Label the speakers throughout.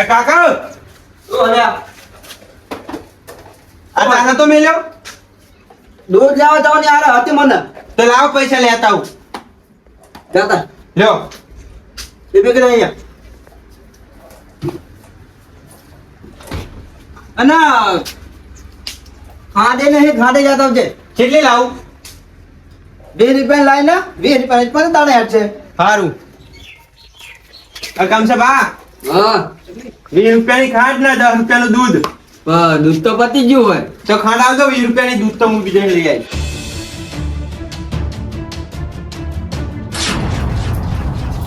Speaker 1: કાકા આ તારા તો મેલ્યો
Speaker 2: દૂધ લેવા જવાની આરે હતી મને
Speaker 1: તો લાવ પૈસા લેતા આવું
Speaker 2: જાતા
Speaker 1: લ્યો
Speaker 2: એ બેગ અહીંયા અને ખાડે નહીં ખાડે જતા આવજે
Speaker 1: કેટલી લાવું
Speaker 2: 20 રૂપિયા લાઈને 20 રૂપિયા પણ દાડે હેડ છે
Speaker 1: સારું કમ છે બા
Speaker 2: હા
Speaker 1: 20 રૂપિયાની ખાંડ ને 10 રૂપિયાનું દૂધ
Speaker 2: દૂધ તો પતી ગયું હોય
Speaker 1: તો ખાંડ આવજો 20 રૂપિયાની દૂધ તો હું બીજે લઈ આવી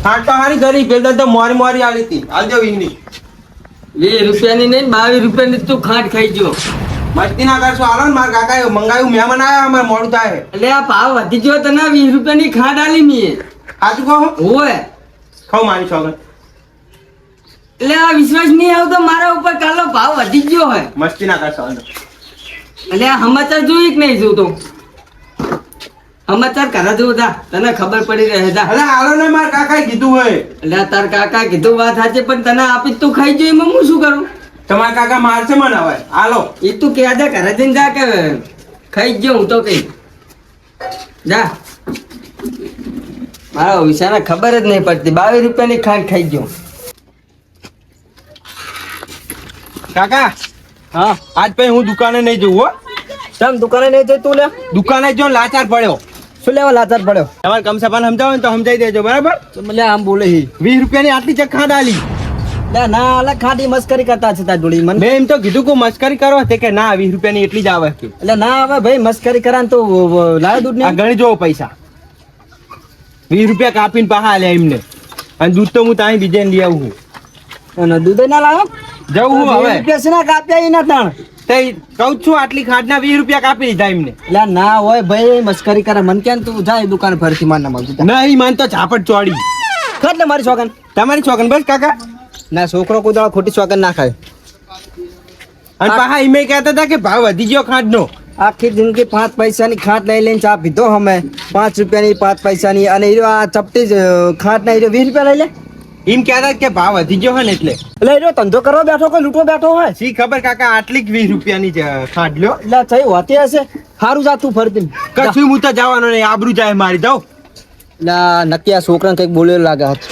Speaker 1: ખાંડ તો હારી ગરી પેલા તો મોરી આવી હતી આવજો 20 ની
Speaker 2: 20 રૂપિયાની નહીં 22 રૂપિયાની તું ખાંડ ખાઈ ગયો
Speaker 1: મસ્તી ના કરશો હાલો ને મારા કાકાએ મંગાવ્યું મહેમાન આવ્યા અમારે મોડું થાય
Speaker 2: એટલે આ ભાવ વધી ગયો તને 20 રૂપિયાની ખાંડ આલી મીએ
Speaker 1: સાચું કહો
Speaker 2: હોય
Speaker 1: ખાવ મારી છોકર
Speaker 2: એટલે આ વિશ્વાસ નહીં આવતો મારા ઉપર કાલો ભાવ વધી ગયો હોય
Speaker 1: મસ્તી ના કરશો હાલો.
Speaker 2: એટલે આ સમાચાર જોઈ કે નહીં જોતો સમાચાર કરે જોઉં જા તને ખબર પડી રહે જા
Speaker 1: અરે હાલો ને મારા કાકાએ કીધું હોય
Speaker 2: એટલે આ તાર કાકા કીધું વાત સાચી પણ તને આપી તું ખાઈ જોઈ એમાં હું શું કરું
Speaker 1: તમારા કાકા મારશે મને હવે હાલો
Speaker 2: એ તું કે દે ઘરે જઈને જા કે ખાઈ ગયો હું તો કઈ જા મારા વિચારને ખબર જ નહીં પડતી 22 રૂપિયાની ખાંડ ખાઈ ગયો
Speaker 1: કાકા
Speaker 2: હા
Speaker 1: આજ પછી હું દુકાને નહીં જઉં હો
Speaker 2: તમ દુકાને નહીં જઈ તું લે
Speaker 1: દુકાને જો લાચાર પડ્યો
Speaker 2: શું લેવા લાચાર પડ્યો
Speaker 1: તમારે કમસાપાન સમજાવો ને તો સમજાઈ દેજો બરાબર
Speaker 2: તો મને આમ બોલે હી
Speaker 1: 20 રૂપિયાની આટલી ચખાડ આલી
Speaker 2: ના અલગ ખાટી મસ્કરી કરતા છે તાર જોડી મને
Speaker 1: મેં એમ તો કીધું કે મસ્કરી કરો તે કે ના 20 રૂપિયાની એટલી જ આવે કે
Speaker 2: એટલે ના હવે ભાઈ મસ્કરી કરા તો લાવ દૂધ
Speaker 1: આ
Speaker 2: ને
Speaker 1: ગણી જોવો પૈસા 20 રૂપિયા કાપીને પાહા આલ્યા એમને અને દૂધ તો હું ત્યાં બીજે લઈ આવું
Speaker 2: અને દૂધ ના લાવો
Speaker 1: જવું હું હવે
Speaker 2: પૈસા કાપ્યા ઈ ના તાણ
Speaker 1: તે કહું છું આટલી ખાંડના 20 રૂપિયા કાપી દીધા એમને
Speaker 2: એટલે ના હોય ભાઈ મસ્કરી કરે મન કેમ તું જાય દુકાન ફરતી માર ના માગું
Speaker 1: નહીં માન તો ઝાપટ ચોડી
Speaker 2: એટલે મારી છોકન
Speaker 1: તમારી છોકન બસ કાકા
Speaker 2: ના છોકરો કોઈ દાડો ખોટી છોકન ના ખાય
Speaker 1: અને પાહા ઈમે કહેતા હતા કે ભાવ વધી ગયો ખાંડનો
Speaker 2: આખી જિંદગી 5 પૈસાની ખાંડ લઈ લઈને ચા પીધો અમે 5 રૂપિયાની 5 પૈસાની અને હીરો આ ચપટી જ ખાંડ ના હીરો 20 રૂપિયા લઈ લે
Speaker 1: એમ કહેતા કે ભાવ વધી ગયો હોય ને એટલે
Speaker 2: એટલે હીરો ધંધો કરવા બેઠો કોઈ લૂંટો બેઠો હોય
Speaker 1: શી ખબર કાકા આટલી જ 20 રૂપિયાની ખાંડ લ્યો
Speaker 2: એટલે થઈ હોતી હશે સારું જાતું ફરતી
Speaker 1: કશું હું તો જવાનો નહીં આબરૂ જાય મારી જાઉં
Speaker 2: એટલે નક્કી આ છોકરાને કંઈક બોલેલું લાગે હાથ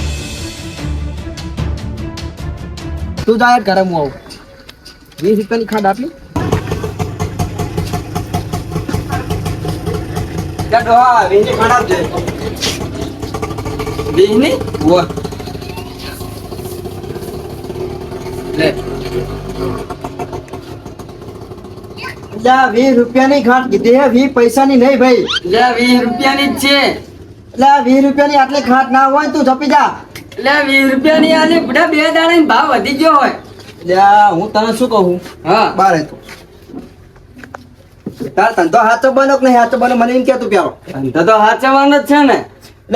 Speaker 2: તું જાય ઘરે હું આવું 20 રૂપિયાની ખાંડ આટલી ખાંડ આપજે 20 ની વો લે 20 રૂપિયાની ખાંડ કીધી હે 20 પૈસાની નહીં ભાઈ 20 રૂપિયાની જ છે એટલે 20 રૂપિયાની આટલી ખાંડ ના હોય તું જપી જા એટલે 20 રૂપિયાની આલી બડા બે દાડા ભાવ વધી ગયો હોય એટલે હું તને શું કહું હા બારે તું તાર ધંધો હાચો બનો કે નહીં હાચો બનો મને એમ કે તું પ્યારો ધંધો તો હાચવાનો જ છે ને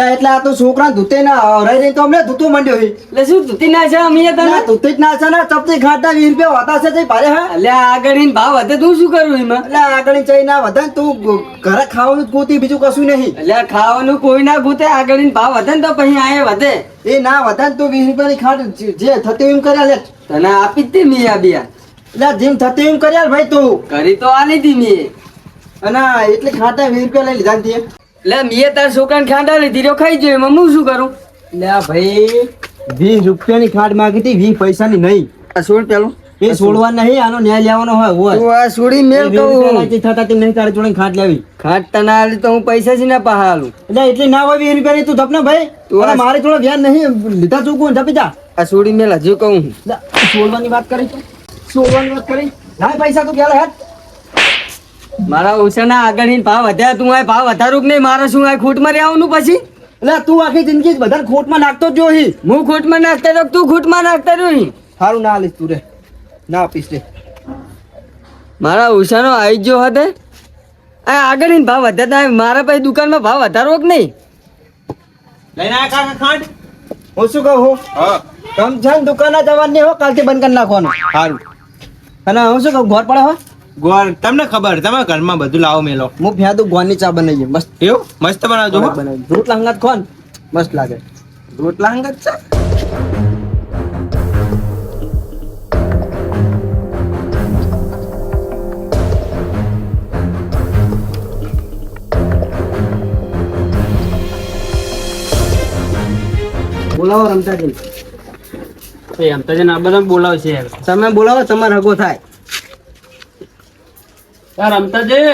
Speaker 2: એટલે આ તો છોકરા ધૂતે ના રહી રહી તો અમને ધૂતું માંડ્યો એટલે શું ધૂતી ના છે અમે તને ધૂતી જ ના છે ને ચપટી ખાટા 20 રૂપિયા હોતા છે જઈ ભારે હા એટલે આગળ ભાવ વધે તું શું કરું એમાં એટલે આગળ ચઈ ના વધે તું ઘરે ખાવાનું ગોતી બીજું કશું નહીં એટલે ખાવાનું કોઈ ના ગોતે આગળ ભાવ વધે ને તો પછી આ વધે એ ના વધે ને તું 20 રૂપિયાની ખાટ જે થતી એમ કર્યા લે તને આપી જ તે મિયા બિયા એટલે જેમ થતી એમ કર્યા ભાઈ તું કરી તો આલી દી મી અને એટલે ખાટા 20 રૂપિયા લઈ લીધા ને એટલે મેં તાર છોકરાને ખાંડ લીધી રહ્યો ખાઈ જોઈએ એમાં હું શું કરું એટલે ભાઈ 20 રૂપિયાની ખાંડ માંગી હતી 20 પૈસાની નહીં આ છોડ પેલું એ છોડવા નહીં આનો ન્યાય લેવાનો હોય તું આ છોડી મેલ કહું થતા તેમ નહીં તારે જોડે ખાંડ લેવી ખાંડ તને આલી તો હું પૈસા છે ને પાહા આલું એટલે એટલી ના હોય 20 રૂપિયાની તું ધપને ભાઈ તું મારે થોડો વ્યાજ નહીં લીધા ચૂકવું ધપી જા આ છોડી મેલ હજુ કહું છોડવાની વાત કરી છોડવાની વાત કરી ના પૈસા તું ક્યારે હેઠ મારા ઓછાના આગળ ભાવ વધ્યા તું આ ભાવ વધારું કે નહીં મારે શું આ ખોટમાં રહેવાનું પછી એટલે તું આખી જિંદગી બધા ખોટમાં નાખતો જ જોઈ હું ખોટમાં નાખતા રહ્યો તું ખોટમાં નાખતા રહ્યો સારું ના આલીશ તું રે ના આપીશ રે મારા ઓછાનો આવી ગયો હતે આ આગળ ભાવ વધ્યા મારા પછી દુકાનમાં ભાવ વધારો કે નહીં
Speaker 1: લઈને આ કાકા ખાંડ
Speaker 2: હું શું કહું
Speaker 1: હા
Speaker 2: કમ છે ને દુકાન જવાનું નહીં હો કાલથી બંધ કરી નાખવાનું
Speaker 1: સારું
Speaker 2: અને હું શું કહું ઘર પડે હો
Speaker 1: ગોળ તમને ખબર તમે ઘરમાં બધું લાવો મેલો
Speaker 2: હું ફ્યાદું ગોળની ચા બનાવીએ મસ્ત
Speaker 1: એવું મસ્ત બનાવજો હો.
Speaker 2: બનાવી રોટલા હંગાત ખોન મસ્ત લાગે
Speaker 1: રોટલા હંગત છે
Speaker 2: બોલાવો રમતાજી.
Speaker 3: એમ તો આ બધા બોલાવશે
Speaker 2: તમે બોલાવો, તમારે હગો થાય.
Speaker 3: રમતાજી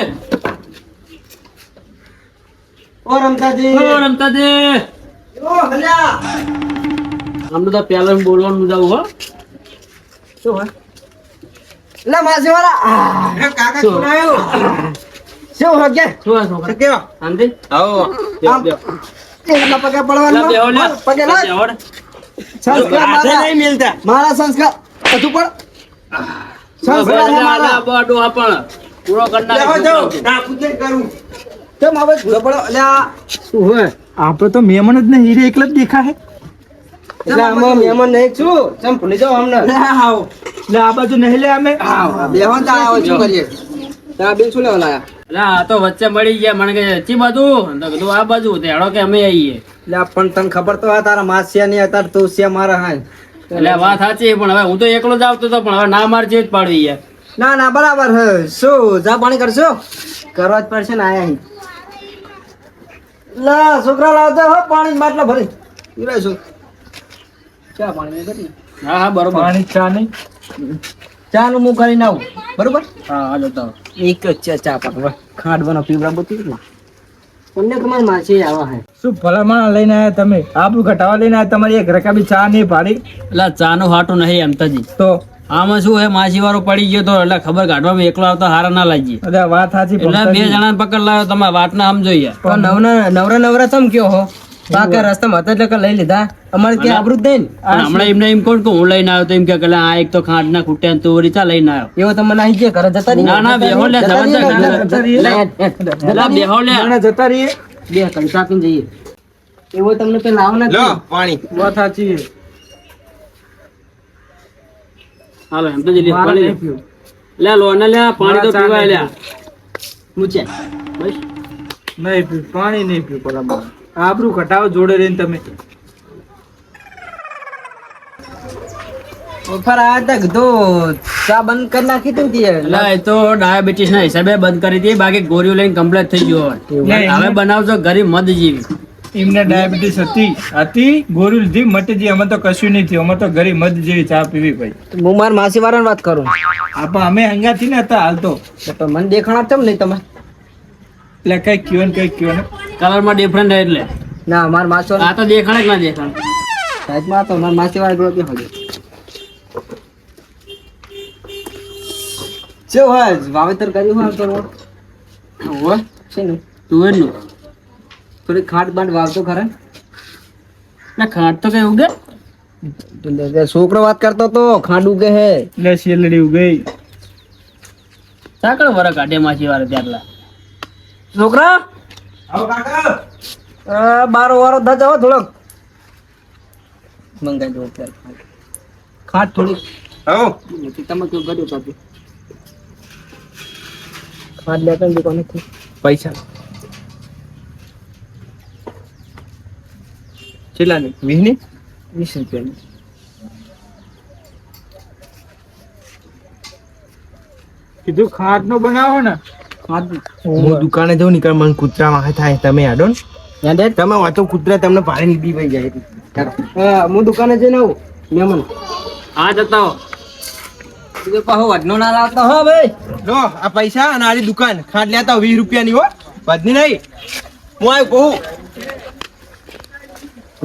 Speaker 2: ઓ રમતાજી.
Speaker 3: રમતાજી
Speaker 2: ઓ હલ્યા.
Speaker 3: આમ તો પેલા બોલવાનું જાવ હો.
Speaker 2: શું હોય? લે માસી વાળા. કાકા
Speaker 3: શું?
Speaker 2: કોણ આવ્યો? શું હગે?
Speaker 3: શું આ છોકરા
Speaker 2: કેવો?
Speaker 3: શાંતિ?
Speaker 1: આવો
Speaker 2: આમ. એના પગે પડવાનું.
Speaker 3: લા બેહો લ્યા.
Speaker 2: પગે લાગ.
Speaker 3: બેહો રે.
Speaker 2: સંસ્કાર
Speaker 1: હાથે
Speaker 2: મારા.
Speaker 1: નહીં મિલતા.
Speaker 2: મારા સંસ્કાર. હજુ પણ. સંસ્કાર છે મારા.
Speaker 3: આ ડોહા પણ પૂરો કરી
Speaker 1: લેવા
Speaker 3: નાખે
Speaker 1: જાઓ.
Speaker 3: છોકરાઓ.
Speaker 1: ના, ખુદ જ કરું.
Speaker 2: કેમ હવે ભૂલો પડો? અલ્યા. શું હોય?
Speaker 4: આપણે તો મહેમાન જ ને હીરે એકલા જ દેખાય
Speaker 2: એટલે આમાં મહેમાન નહીં છું. ચમ ભૂલી જાઓ અમને.
Speaker 4: આવો એટલે આ બાજુ નહીં લે અમે
Speaker 2: બેહવાન તો આવો શું કરીએ? ત્યાં બેન શું લેવા લાયા?
Speaker 3: એટલે આ તો વચ્ચે મળી ગયા મને કે ચી બાજુ તો કીધું આ બાજુ તે હેડો કે અમે આવીએ
Speaker 2: એટલે પણ તને ખબર તો હોય તારા માસ છે નહીં અત્યારે તું છે મારા હાય.
Speaker 3: એટલે વાત સાચી પણ હવે હું તો એકલો જ આવતો હતો પણ હવે ના માર છે જ પાડવી યાર
Speaker 2: ના ના બરાબર હે. શું જા પાણી કરશો? કરવા જ પડશે ને આયા અહીં. લા છોકરા લાવતા હો પાણી માટલા ભરી. પીવાય શું? ચા પાણી કરી.
Speaker 3: હા હા બરોબર
Speaker 4: પાણી ચા નહીં
Speaker 2: ચાનું હું કરીને આવું બરોબર.
Speaker 3: હા હા જતો
Speaker 2: એક જ છે ચા પાણી ખાંડવાનો પીવડા બધી ને તમને તમારી માસી આવા હે.
Speaker 4: શું ભલામણ લઈને આવ્યા તમે આબુ ઘટાવા લઈને આવ્યા તમારી એક રકાબી ચા નહીં પાડી
Speaker 3: એટલે ચા નું હાટું નહીં એમ તજી
Speaker 4: તો
Speaker 3: આમાં શું હે માસી વાળો પડી ગયો તો એટલે ખબર કાઢવામાં એકલો આવતો હારા ના લાગી
Speaker 4: અરે વાત સાચી
Speaker 3: એટલે બે જણા પકડ લાવ્યો તમારે વાત ના સમજો યાર
Speaker 2: પણ નવરા નવરા ચમ કયો હો? પાકા રસ્તામાં હતા એટલે લઈ લીધા. અમારે ત્યાં આબરૂ જ નહીં ને.
Speaker 3: પણ હમણાં એમને એમ કોણ કે હું લઈને આવ્યો તો એમ કે આ એક તો ખાંડ ના ખૂટે ને તુરી ચા લઈને આવ્યો
Speaker 2: એવો તમે નાહી ગયા ઘરે જતા રહીએ.
Speaker 3: ના ના બેહો લે
Speaker 2: જતા રહીએ,
Speaker 3: જબરજસ્ત
Speaker 2: જતા રહીએ.
Speaker 3: એટલે બેહો લે
Speaker 4: જાણે જતા રહીએ
Speaker 2: બે કડી કાપીને જઈએ. એવો તમને પેલા આવવાના જ
Speaker 1: લો
Speaker 2: નહીં.
Speaker 1: પાણી.
Speaker 4: વાત સાચી છે.
Speaker 3: હાલો એમ તો જલ્દી
Speaker 2: મારે
Speaker 3: પાણી
Speaker 2: નહીં પીવું.
Speaker 3: લે લો ને લે પાણી તો
Speaker 4: મારા ચા
Speaker 3: પીવાય લે
Speaker 4: નહીં
Speaker 2: મૂચે.
Speaker 3: બસ
Speaker 4: નહીં પીવું પાણી નહીં પીવું બરાબર આબરૂ ઘટાવો જોડે રહીને તમે
Speaker 2: ઉપર આ તક તો ચા બંધ કરી નાખી તું તે.
Speaker 3: એટલે એ તો ડાયાબિટીસ ના હિસાબે બંધ કરી હતી બાકી ગોળીઓ લઈને કમ્પ્લીટ થઈ ગયો
Speaker 4: નહીં,
Speaker 3: હવે બનાવજો ઘરે મધ જેવી
Speaker 4: એમને ડાયાબિટીસ હતી ગોળી લીધી મટી ગઈ અમે તો કશું નહીં થયું અમે તો ઘરે મધ જેવી ચા પીવી ભાઈ
Speaker 2: હું મારા માસી વાળાની વાત કરું.
Speaker 4: આપા અમે હંગાથી ને હતા હાલ તો
Speaker 2: તો મને દેખાણા કેમ નહીં તમે?
Speaker 4: એટલે કઈ કયો ને કઈ કયો ને
Speaker 3: કલર માં ડિફરન્ટ એટલે
Speaker 2: ના મારા માસી
Speaker 3: આ તો દેખાણ જ ના દેખાણ
Speaker 2: સાઈડમાં તો મારા માસી વાળા ગ્રોપી હોય. શું હોય વાવેતર કર્યું હોય તો
Speaker 3: હોય
Speaker 2: છે ને
Speaker 3: તુવેર નું
Speaker 2: થોડી ખાંડ બાંડ વાવતો ખરા.
Speaker 3: ના ખાંડ તો કઈ ઉગે
Speaker 2: છોકરો વાત કરતો તો ખાંડ ઉગે હે.
Speaker 4: એટલે શેલડી ઉગઈ
Speaker 3: સાકળ વર કાઢે માછી વાળે ત્યારલા
Speaker 2: છોકરા
Speaker 1: આવો કાકા.
Speaker 2: બારો વારો થા જાઓ થોડોક મંગાઈ દો અત્યારે ખાંડ થોડીક.
Speaker 1: આવો.
Speaker 2: તમે કેવું કર્યું પાછું ખાંડ લેતા ને કોને
Speaker 1: પૈસા કેટલા ની? 20 ની?
Speaker 2: 20 રૂપિયા.
Speaker 4: કીધું ખાટ નો બનાવો ને
Speaker 2: ખાંડ
Speaker 1: હું દુકાને જઉં નીકળ મને કૂતરા માં થાય તમે આડો ને તમે વાતો કૂતરા તમને પાણી પીવાઈ જાય.
Speaker 2: હા હું દુકાને જઈને આવું મહેમાન.
Speaker 3: હા જતા હો
Speaker 2: તું પાહો વડનો ના લાવતો હો ભાઈ.
Speaker 1: લો આ પૈસા અને આરી દુકાન ખાંડ લેતા 20 રૂપિયાની હો વધની નહીં. હું આવ્યો કહું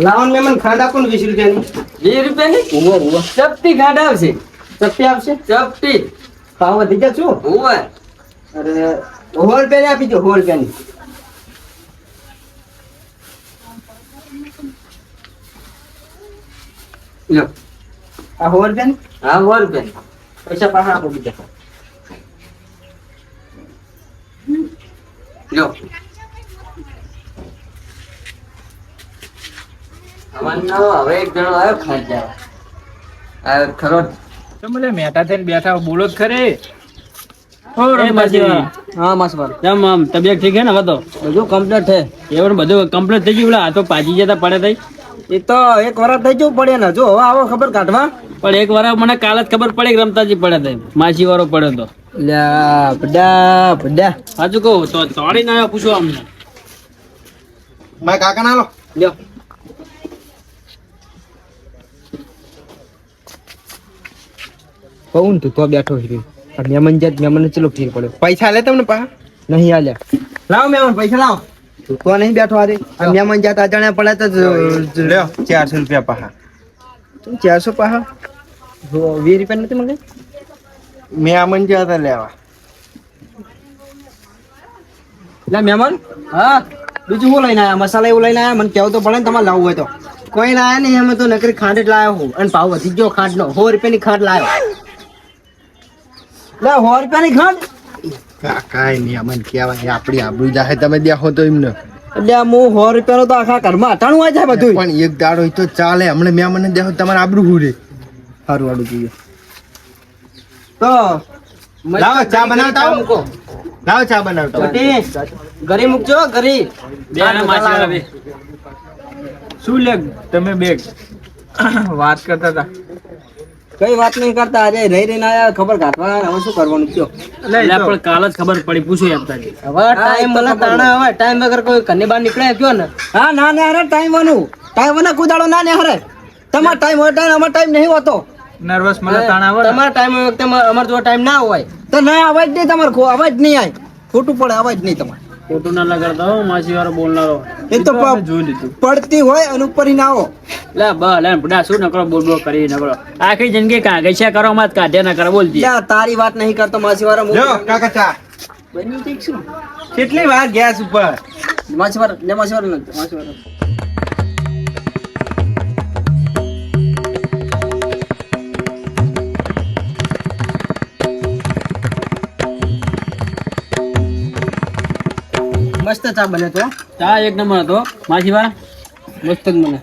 Speaker 2: લાવણ મહેમાન ખાંડ આપો ને 20 રૂપિયાની. 20 રૂપિયાની? ઉવો ઉવો. ચપટી ખાંડ આવશે. ચપટી આવશે? ચપટી. ભાવ વધી ગયા શું? ઉવો. અરે હોલ પેની આપી દો હોલ પેની. લો આ હોલ પેન? હા હોલ પેન. પૈસા પાછા આપો બીજા. લો હવે એક જણો આવ્યો ખાંડ જાય આ ખરો.
Speaker 4: તમે મેઠા થઈને બેઠા બોલો જ ખરે
Speaker 3: એ માછી વાળા
Speaker 2: હા માસવાર
Speaker 3: કેમ આમ તબિયત ઠીક હે ને બધો
Speaker 2: બધું કમ્પ્લીટ છે.
Speaker 3: એ પણ બધું કમ્પ્લીટ થઈ ગયું આ તો પાજી જતા પડે થઈ
Speaker 2: એ તો એક વરસ થઈ જવું પડે ને જો હવે આવો ખબર કાઢવા.
Speaker 3: પણ એક વાર મને કાલ જ ખબર પડી કે રમતાજી પડે થઈ માછી વાળો પડ્યો તો
Speaker 2: લ્યા બડા બડા
Speaker 3: સાચું કહું તો તોડી ના આવ્યો પૂછો અમને
Speaker 1: મારા કાકા ના લો.
Speaker 2: લ્યો
Speaker 1: કહું ને તું તો બેઠો છે મહેમાન જાત મહેમાન ચલો ફેર પડે પૈસા લે તમને પા નહીં આલ્યા લાવો મહેમાન પૈસા લાવો તું તો નહીં બેઠો અરે મહેમાન જાત અજાણ્યા પડે તો લ્યો 400 રૂપિયા પાહા 400 પાહા 20 રૂપિયા નથી મંગે મહેમાન જાત લેવા લે મહેમાન હા બીજું શું લઈને આયા મસાલા એવું લઈને આયા મને કેવું તો પડે ને તમારે લાવવું હોય તો કોઈ ના આયા નહીં અમે તો નકરી ખાંડ જ લાવ્યો હું અને ભાવ વધી ગયો ખાંડ નો 100 રૂપિયાની ખાંડ લાવ્યો લે 100 રૂપિયાની ખાંડ કાંઈ નહીં અમને કહેવાય આપણી આબરૂ જાહે તમે દેખો તો એમને એટલે હું 100 રૂપિયાનો તો આખા ઘરમાં અટાણું આવી જાય બધું પણ એક દાડો તો ચાલે હમણાં મહેમાનને દેખો તમારે આબરૂ હું રે સારું વાળું જોઈએ તો લાવો ચા બનાવતા મૂકો લાવો ચા બનાવતા ઘરે મૂકજો ઘરે
Speaker 4: શું લે તમે બે વાત કરતા હતા
Speaker 1: કઈ વાત નહીં કરતા આજે રહી રહીને આયા ખબર કાઢવા હવે શું કરવાનું કયો
Speaker 3: એટલે પણ કાલ જ ખબર પડી પૂછ્યું એમ તારી
Speaker 1: હવે ટાઈમ મળે તાણે હવે ટાઈમ વગર કોઈ ઘરની બહાર નીકળે કયો ને હા ના ને હરે ટાઈમ વના કુદાડો ના ને હરે તમારો ટાઈમ હોય ટાઈમ અમારો ટાઈમ નહીં હોતો
Speaker 4: નર્વસ મને તાણ આવે
Speaker 1: તમારા ટાઈમ વખતે અમાર જો ટાઈમ ના હોય તો ના અવાજ નહીં તમારે અવાજ નહીં આવે ખોટું પડે અવાજ નહીં તમારે
Speaker 3: ખોટું ના લગાડતા હો માસી વાળો બોલનારો
Speaker 1: એ તો
Speaker 4: જોઈ લીધું
Speaker 1: પડતી હોય અને ઉપર ના આવો
Speaker 3: લે લે બડા શું નકરો બોલ બોલ કરી નકરો આખી જિંદગી કાગળિયા કરો મત કાઢ્યા ના કરો બોલતી
Speaker 1: તારી વાત નહીં કરતો માસી વાળા
Speaker 2: લ્યો કાકા ચા
Speaker 1: બની ઠીક શું
Speaker 2: કેટલી વાર ગેસ ઉપર
Speaker 1: માસી વાળા લે માસી વાળા મસ્ત ચા બને તો
Speaker 3: ચા એક નંબર હતો માસી વાળા
Speaker 1: મસ્ત જ મને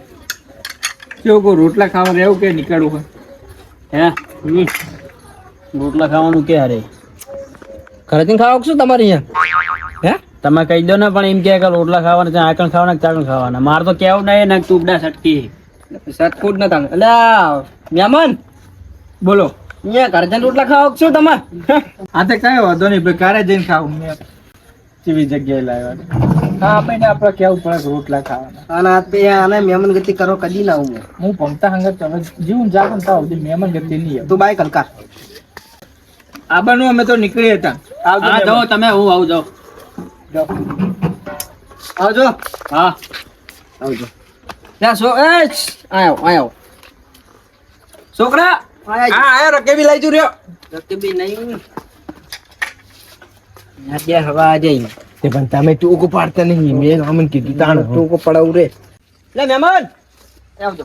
Speaker 4: કેવું કોઈ રોટલા ખાવા રહેવું કે નીકળવું હોય
Speaker 3: હે રોટલા ખાવાનું કે હારે
Speaker 1: ઘરેથી ખાવા શું તમારે અહીંયા હે
Speaker 3: તમે કહી દો ને પણ એમ કે રોટલા ખાવાના છે આકણ ખાવાના ચાકણ ખાવાના મારે તો કેવું નહીં ને તું બડા સટકી
Speaker 1: સટકુટ ન તાણ એટલે મહેમાન
Speaker 4: બોલો
Speaker 1: અહીંયા ઘરેથી રોટલા ખાવા શું તમે
Speaker 4: આ તો કઈ વાંધો નહીં ભાઈ કારે જઈને ખાવું મેં કેવી જગ્યાએ લાવ્યા હા આપણે આપણે કેવું પડે રોટલા ખાવાના
Speaker 1: આને મહેમાન ગતિ કરો કદી ના હું
Speaker 4: હું પમતા હંગત તમે જીવન જાગન થાવ મહેમાન ગતિ નહીં
Speaker 1: તું બાય કલકાર
Speaker 4: આબાનું અમે તો નીકળી હતા
Speaker 3: હા જાઓ તમે હું આવું જાઓ
Speaker 1: આવજો
Speaker 3: હા
Speaker 1: આવજો યા સો એ આયો છોકરા
Speaker 2: આયો રકેબી લઈ જુ રહ્યો
Speaker 1: રકેબી નહીં યાર હવા જઈ તે પણ તમે ટૂંકો પાડતા નહીં મેં અમને કીધું તાણ ટૂંકો પડાવું રે લે મહેમાન આવજો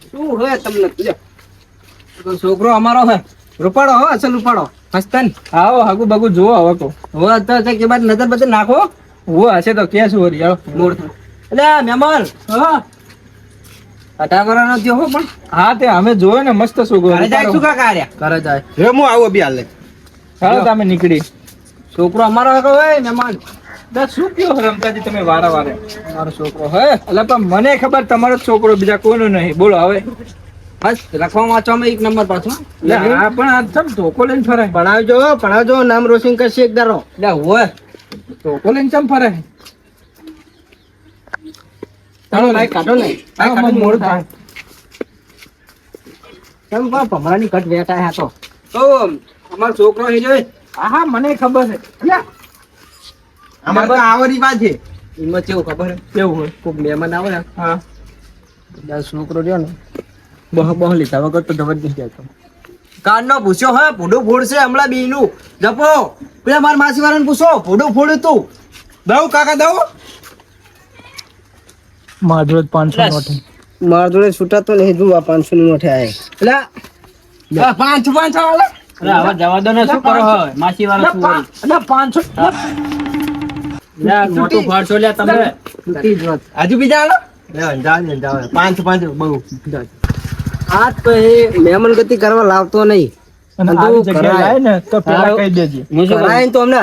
Speaker 1: શું હે તમને લ્યો છોકરો અમારો હે રૂપાડો હો અસલ રૂપાડો હસ્તન
Speaker 4: આવો હાગુ બાગુ જોવો હવે તો
Speaker 1: હો તો કે બાદ નજર બદલ નાખો
Speaker 4: હું હશે તો કે શું હરી
Speaker 1: મોડ એટલે મહેમાન
Speaker 4: હા
Speaker 1: 18 વર્ષનો થયો હો પણ
Speaker 4: હા તે અમે જોયો ને મસ્ત છોકરો
Speaker 1: ઘરે જાય શું કાકા આર્યા ઘરે જાય
Speaker 2: રે હું આવું બી હાલ
Speaker 4: ચાલો તમે નીકળી
Speaker 1: છોકરો અમારો હે ઓય મહેમાન
Speaker 4: દા શું કયો રમતાજી તમે વારા વારે
Speaker 1: મારો છોકરો હે
Speaker 4: એટલે પણ મને ખબર તમારો જ છોકરો બીજા કોઈનો નહીં બોલો હવે
Speaker 1: બસ લખવા વાંચવામાં એક નંબર પાછો
Speaker 4: લે આ પણ આ તમ ધોકો લઈને ફરે
Speaker 1: ભણાવજો નામ રોશન કરશે એક દારો લે હોય
Speaker 4: ધોકો લઈને ચમ ફરે
Speaker 1: ચાલો લાઈ કાઢો ને
Speaker 4: મોડું થાય
Speaker 1: કેમ બા ભમરાની કટ વેટા હે તો અમારો છોકરો હે જોઈ
Speaker 4: હા મને ખબર છે
Speaker 2: અમાર તો આવરી વાત છે
Speaker 1: એમાં કેવું ખબર હે
Speaker 4: કેવું હોય
Speaker 1: કોક મહેમાન આવે ને
Speaker 4: હા
Speaker 1: છોકરો રહ્યો ને બહ લીધા વગર તો જવા જ નહીં જતો કાનનો પૂછ્યો હે ભૂડું ફોડશે હમણાં બીનું જપો પેલા માર માસી વાળાને પૂછો ભૂડું ફોડ્યું તું
Speaker 2: દઉં કાકા દઉં
Speaker 4: મારા જોડે 500 નોટ
Speaker 1: મારા જોડે છૂટાતો નહીં તું આ 500 ની નોટે આય એટલે 500 વાળા
Speaker 3: અરે હવે જવા દો ને શું કરો હવે માસી વાળો શું હોય
Speaker 4: એટલે 500
Speaker 3: લે મોટું ફાડશો લે તમે
Speaker 1: આજુ બીજા આલો
Speaker 2: જાવ 500 બહુ
Speaker 1: આ તો એ મહેમાન ગતિ કરવા લાવતો નહીં
Speaker 4: અને આવી જગ્યાએ લાય ને તો પેલા કહી દેજે
Speaker 3: હું શું કરું?
Speaker 1: કરાય તો અમને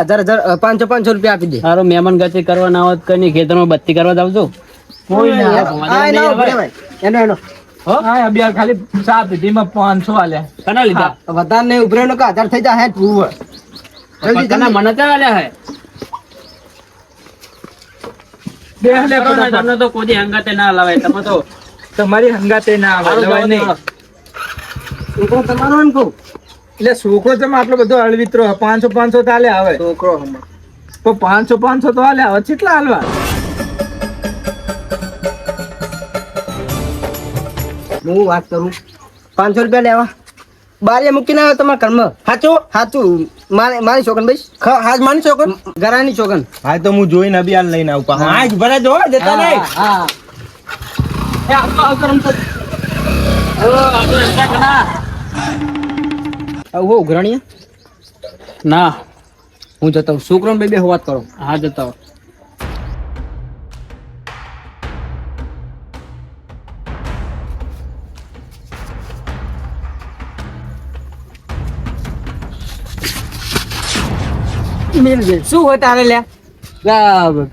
Speaker 1: 500 રૂપિયા આપી દે
Speaker 3: તારો મહેમાન ગતિ કરવા ના હોત કઈ નહીં ખેતરમાં બત્તી કરવા જાવ છો
Speaker 4: કોઈ ના
Speaker 1: આ એનો ઉભરે ભાઈ. એનો
Speaker 4: હા અભી ખાલી 7 દીધીમાં 500 આલ્યા
Speaker 3: કના લીધા
Speaker 1: વધારે નહીં ઉભરે નો કે 1000 થઈ જાય તું જલ્દી
Speaker 3: કના મને તો આલ્યા હે
Speaker 4: બે લે
Speaker 3: તમને તો કોઈ હંગાતે ના લાવે તમે તો
Speaker 4: તમારી હંગાતે ના આવે
Speaker 3: હારું
Speaker 4: લવાય
Speaker 3: જવા
Speaker 4: નહીં
Speaker 3: દો.
Speaker 2: છોકરો તમારો ને કહું
Speaker 4: એટલે છોકરો છે આટલો બધો અળવિત્રો 500 ચાલે આવે
Speaker 2: છોકરો હમણાં
Speaker 4: તો 500 તો હાલે હવે કેટલા હાલવા
Speaker 2: હું વાત કરું 500 રૂપિયા લેવા બારીએ મૂકીને આવ્યો તમારા ઘરમાં સાચું સાચું મારી છોકન ભાઈ હાજ મારી છોકન ઘરાની છોકન
Speaker 1: હા તો હું જોઈને અભી હાલ લઈને આવું પાછા. હા જ ભરે જો જતા નહીં.
Speaker 2: હા
Speaker 3: એ આવતો આવતો રમતો. ઓ, આવતો રમતા ખરા.
Speaker 2: હો ઉઘરાણી
Speaker 3: ના
Speaker 2: હું જતો છોકરો બે વાત કરો
Speaker 3: હા જતા હો.
Speaker 2: શું હોય તારે લ્યા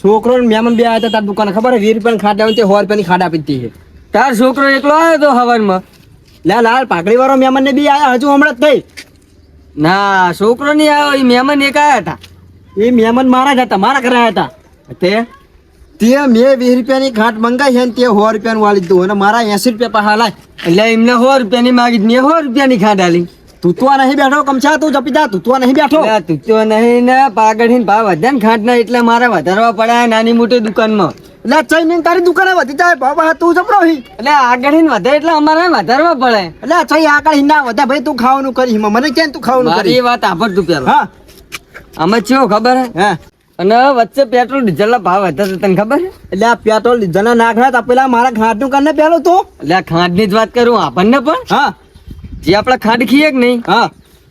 Speaker 2: છોકરો ને મહેમાન બે આવ્યા હતા તાર દુકાને ખબર હે 20 રૂપિયાની ખાટ આવી 100 રૂપિયાની ખાટ આપી હતી તાર છોકરો એકલો આવ્યો તો હવારમાં લે લાલ પાકડી વાળો મહેમાન ને બી આયા હજુ હમણાં જ થઈ ના છોકરો નહીં આવ્યો એ મહેમાન એક આવ્યા હતા એ મહેમાન મારા જ હતા મારા ઘરે આવ્યા હતા તે મેં 20 રૂપિયાની ખાટ મંગાઈ છે ને તે 100 રૂપિયાનું વાળી દીધું અને મારા 80 રૂપિયા પાછા લાય એટલે એમને 100 રૂપિયાની માગી મેં 100 રૂપિયાની ખાટ આલી તું તો નહીં બેઠો કમછા તું જપી જા તું તો નહીં બેઠો તું તો નહીં ને પાગળ ભાવ વધે ને ખાટ ના એટલે મારે વધારવા પડે નાની મોટી દુકાનમાં એટલે ચઈ તારી દુકાને વધી જાય બાબા તું જપડો એટલે આગળ વધે એટલે અમારે વધારવા પડે એટલે ચઈ આગળ ના વધે ભાઈ તું ખાવાનું કરી મને કેમ તું ખાવાનું કરી એ વાત આભર તું પેલા હા આમાં ચેવો ખબર હે અને વચ્ચે પેટ્રોલ ડીઝલ ના ભાવ હતા તને ખબર છે એટલે આ પેટ્રોલ ડીઝલ ના નાખડા તા પેલા મારા ખાંડ નું કરને પેલો તો એટલે ખાંડ ની જ વાત કરું આપણને પણ હા જે આપણે ખાંડ ખીએ કે નહીં હા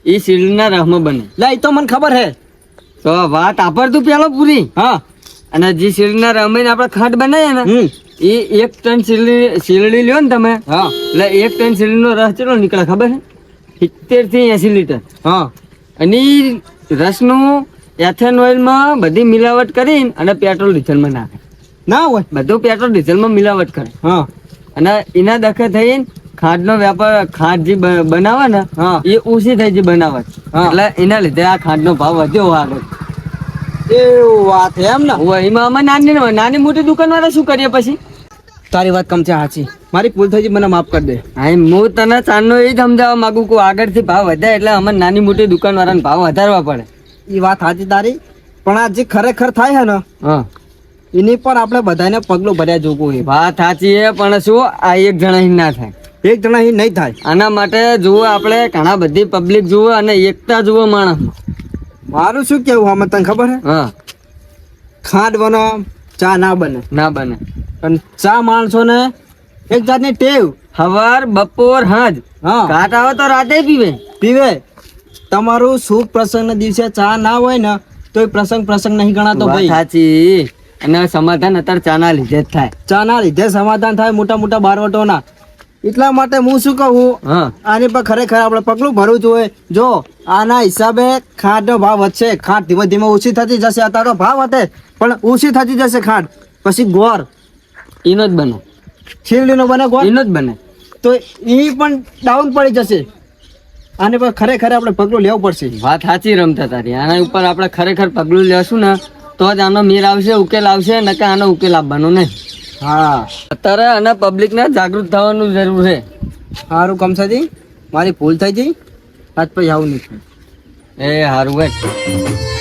Speaker 2: એ શીલના રસમાં બને લે એ તો મને ખબર હે તો વાત આપર તું પેલો પૂરી હા અને જે શીલના રમીને આપણે ખાંડ બનાવીએ ને એ 1 ટન શીલડી લ્યો ને તમે હા એટલે 1 ટન શીલડી નો રસ કેટલો નીકળે ખબર છે 70 થી 80 લીટર હા અને રસનું એથેન ઓઇલમાં બધી મિલાવટ કરીને અને પેટ્રોલ ડીઝલમાં નાખે ના હોય બધું પેટ્રોલ ડીઝલમાં મિલાવટ કરે હા અને એના દખે થઈને ખાંડનો વેપાર ખાંડ જે બનાવે ને એ ઓછી થઈ જે બનાવટ એટલે એના લીધે આ ખાંડનો ભાવ વધ્યો આગળ એવું વાત એમ ને એમાં અમે નાની મોટી દુકાન વાળા શું કરીએ પછી તારી વાત કમ છે સાચી મારી ભૂલ થઈ મને માફ કરી દે હા હું તને ચાંદનો એ જ સમજાવવા માંગુ કે આગળથી ભાવ વધે એટલે અમે નાની મોટી દુકાન વાળાને ભાવ વધારવા પડે એ વાત સાચી તારી પણ આ જે ખરેખર થાય છે ને હા એની પર આપણે બધાને પગલું ભર્યા જોવું હોય વાત સાચી છે પણ શું આ એક જણા ના થાય એક જણા નહીં થાય આના માટે જુઓ આપણે ઘણા બધી પબ્લિક જુઓ અને એકતા જુઓ માણસ મારું શું કેવું આમાં તને ખબર હે હા ખાંડ બનો ચા ના બને અને ચા માણસો ને એક જાતની ટેવ સવાર બપોર હાંજ હા ઘાટ આવે તો રાતે પીવે તમારું શુભ પ્રસંગ ના દિવસે ચા ના હોય ને તો એ પ્રસંગ નહીં ગણાતો ભાઈ સાચી અને સમાધાન અત્યારે ચા ના લીધે જ થાય ચા ના લીધે સમાધાન થાય મોટા બારવટો ના એટલા માટે હું શું કહું આની પર ખરેખર આપણે પગલું ભરવું જોઈએ જો આના હિસાબે ખાંડ નો ભાવ વધશે ખાંડ ધીમે ધીમે ઓછી થતી જશે અત્યારે ભાવ વધે પણ ઓછી થતી જશે ખાંડ પછી ગોળ એનો જ બને શીરડી નો બને ગોળ એનો જ બને તો એ પણ ડાઉન પડી જશે આને પર ખરેખર આપણે પગલું લેવું પડશે વાત સાચી રમતા તારી આના ઉપર આપણે ખરેખર પગલું લેશું ને તો જ આનો મેર આવશે ઉકેલ આવશે નકે આનો ઉકેલ આપવાનો નહીં હા અત્યારે અને પબ્લિક ને જાગૃત થવાનું જરૂર છે સારું કમસાજી મારી ભૂલ થઈ ગઈ આજ પછી આવું નહીં એ સારું ભાઈ